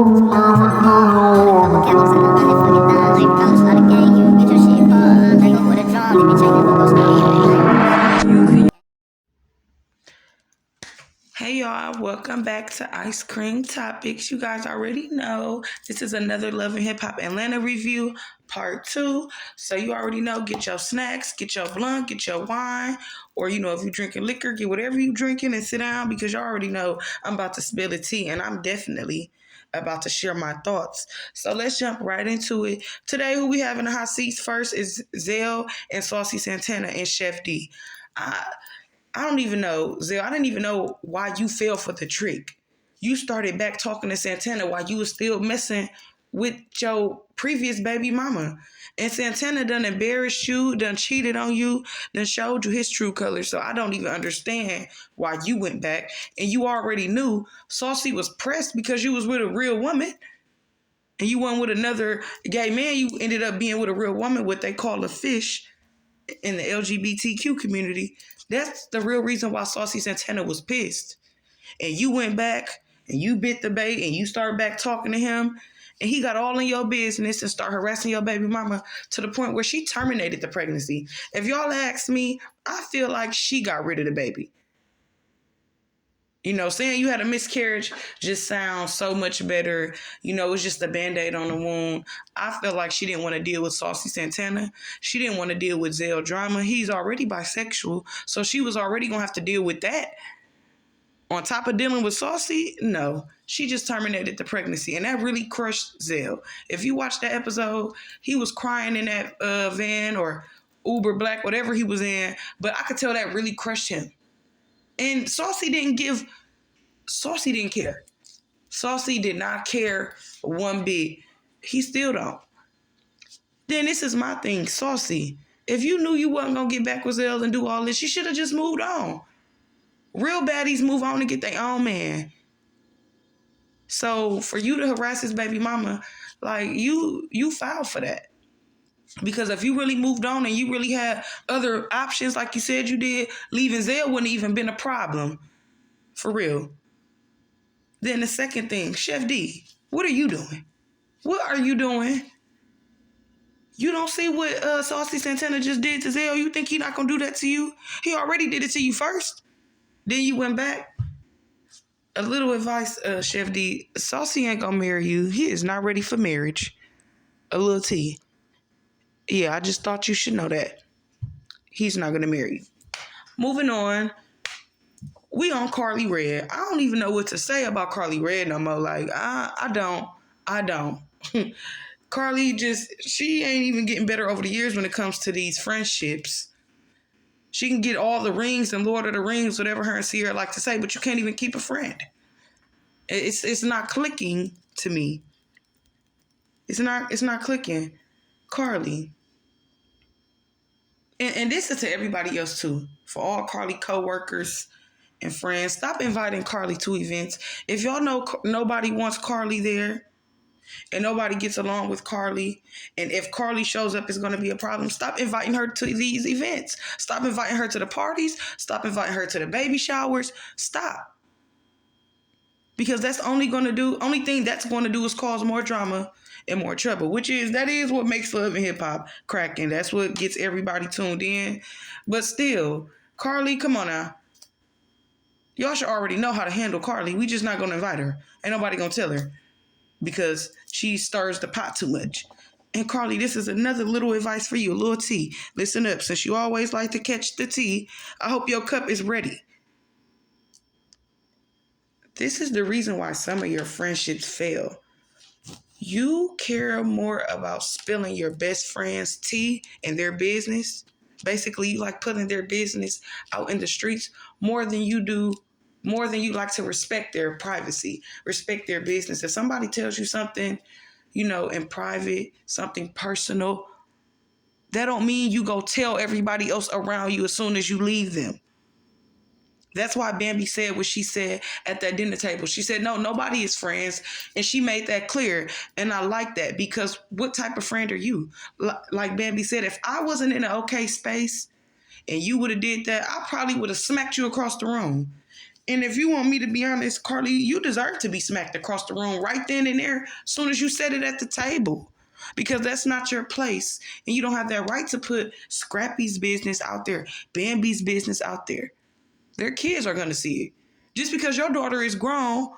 Hey y'all, welcome back to Ice Cream Topics. You guys already know this is another Love and Hip Hop Atlanta review, part 2. So you already know, get your snacks, get your blunt, get your wine, or if you're drinking liquor, get whatever you're drinking and sit down because you already know I'm about to spill the tea and I'm definitely about to share my thoughts. So let's jump right into it. Today, who we have in the hot seats first is Zell and Saucy Santana and Chef D. I don't even know, Zell. I didn't even know why you fell for the trick. You started back talking to Santana while you was still messing with your previous baby mama. And Santana done embarrassed you, done cheated on you, done showed you his true colors. So I don't even understand why you went back. And you already knew Saucy was pressed because you was with a real woman. And you went with another gay man. You ended up being with a real woman, what they call a fish in the LGBTQ community. That's the real reason why Saucy Santana was pissed. And you went back and you bit the bait and you started back talking to him. And he got all in your business and started harassing your baby mama to the point where she terminated the pregnancy. If y'all ask me, I feel like she got rid of the baby. Saying you had a miscarriage just sounds so much better. It's just a Band-Aid on the wound. I feel like she didn't want to deal with Saucy Santana. She didn't want to deal with Zell drama. He's already bisexual, so she was already going to have to deal with that. On top of dealing with Saucy, no. She just terminated the pregnancy, and that really crushed Zell. If you watch that episode, he was crying in that van or Uber Black, whatever he was in, but I could tell that really crushed him. And Saucy didn't care. Saucy did not care one bit. He still don't. Then this is my thing, Saucy. If you knew you wasn't going to get back with Zell and do all this, you should have just moved on. Real baddies move on and get their own man. So for you to harass his baby mama, like you filed for that. Because if you really moved on and you really had other options like you said you did, leaving Zell wouldn't even been a problem. For real. Then the second thing, Chef D, what are you doing? What are you doing? You don't see what Saucy Santana just did to Zell? You think he not going to do that to you? He already did it to you first. Then you went back. A little advice, Chef D. Saucy ain't going to marry you. He is not ready for marriage. A little tea. Yeah, I just thought you should know that. He's not going to marry you. Moving on. We on Carly Red. I don't even know what to say about Carly Red no more. Like, I don't. Carly she ain't even getting better over the years when it comes to these friendships. She can get all the rings and Lord of the Rings, whatever her and Sierra like to say, but you can't even keep a friend. It's not clicking to me. It's not clicking. Carly. And this is to everybody else too. For all Carly co-workers and friends, stop inviting Carly to events. If y'all know nobody wants Carly there and nobody gets along with Carly, and if Carly shows up, it's going to be a problem, stop inviting her to these events. Stop inviting her to the parties. Stop inviting her to the baby showers. Stop. Because that's only thing that's going to do is cause more drama and more trouble, that is what makes Love and Hip Hop cracking. That's what gets everybody tuned in. But still, Carly, come on now. Y'all should already know how to handle Carly. We just not going to invite her. Ain't nobody going to tell her because she stirs the pot too much. And Carly, this is another little advice for you, a little tea. Listen up. Since you always like to catch the tea, I hope your cup is ready. This is the reason why some of your friendships fail. You care more about spilling your best friend's tea and their business. Basically, you like putting their business out in the streets more than you like to respect their privacy, respect their business. If somebody tells you something, in private, something personal, that don't mean you go tell everybody else around you as soon as you leave them. That's why Bambi said what she said at that dinner table. She said, no, nobody is friends. And she made that clear. And I like that because what type of friend are you? Like Bambi said, if I wasn't in an okay space and you would have did that, I probably would have smacked you across the room. And if you want me to be honest, Carly, you deserve to be smacked across the room right then and there as soon as you said it at the table. Because that's not your place. And you don't have that right to put Scrappy's business out there, Bambi's business out there. Their kids are going to see it. Just because your daughter is grown,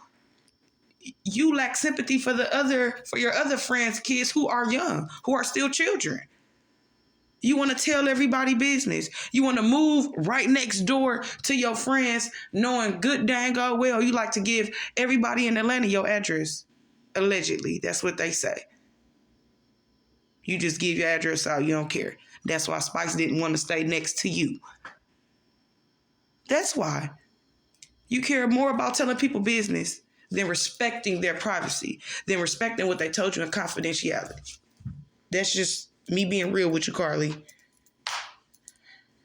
you lack sympathy for your other friends' kids who are young, who are still children. You want to tell everybody business. You want to move right next door to your friends, knowing good dang well you like to give everybody in Atlanta your address. Allegedly, that's what they say. You just give your address out. You don't care. That's why Spice didn't want to stay next to you. That's why. You care more about telling people business than respecting their privacy, than respecting what they told you in confidentiality. That's just me being real with you, Carly.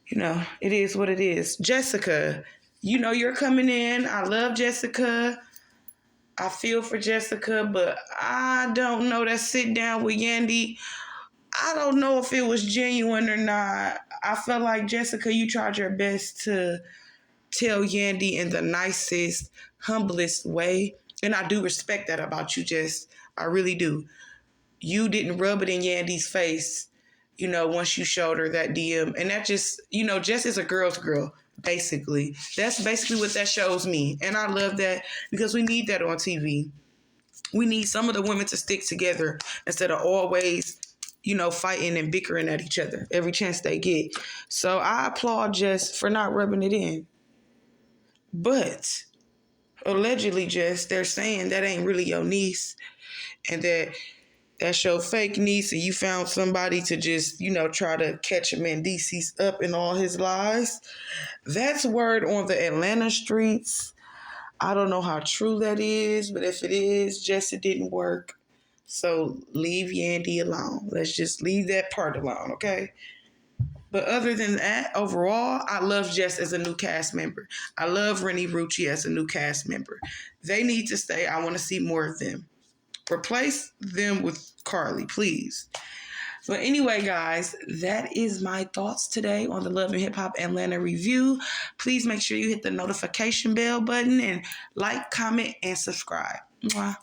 You know, it is what it is. Jessica, you know you're coming in. I love Jessica. I feel for Jessica, but I don't know that sit down with Yandy. I don't know if it was genuine or not. I felt like, Jessica, you tried your best to tell Yandy in the nicest, humblest way. And I do respect that about you, Jess. I really do. You didn't rub it in Yandy's face, you know, once you showed her that DM. And that just, you know, Jess is a girl's girl, basically. That's basically what that shows me. And I love that because we need that on TV. We need some of the women to stick together instead of always, you know, fighting and bickering at each other every chance they get. So I applaud Jess for not rubbing it in. But allegedly, Jess, they're saying that ain't really your niece and that's your fake niece and you found somebody to just, you know, try to catch Mendices up in all his lies. That's word on the Atlanta streets. I don't know how true that is, but if it is, Jess, it didn't work. So leave Yandy alone. Let's just leave that part alone, okay? But other than that, overall, I love Jess as a new cast member. I love Rennie Rucci as a new cast member. They need to stay. I want to see more of them. Replace them with Carly, please. But anyway, guys, that is my thoughts today on the Love and Hip Hop Atlanta review. Please make sure you hit the notification bell button and like, comment, and subscribe. Mwah.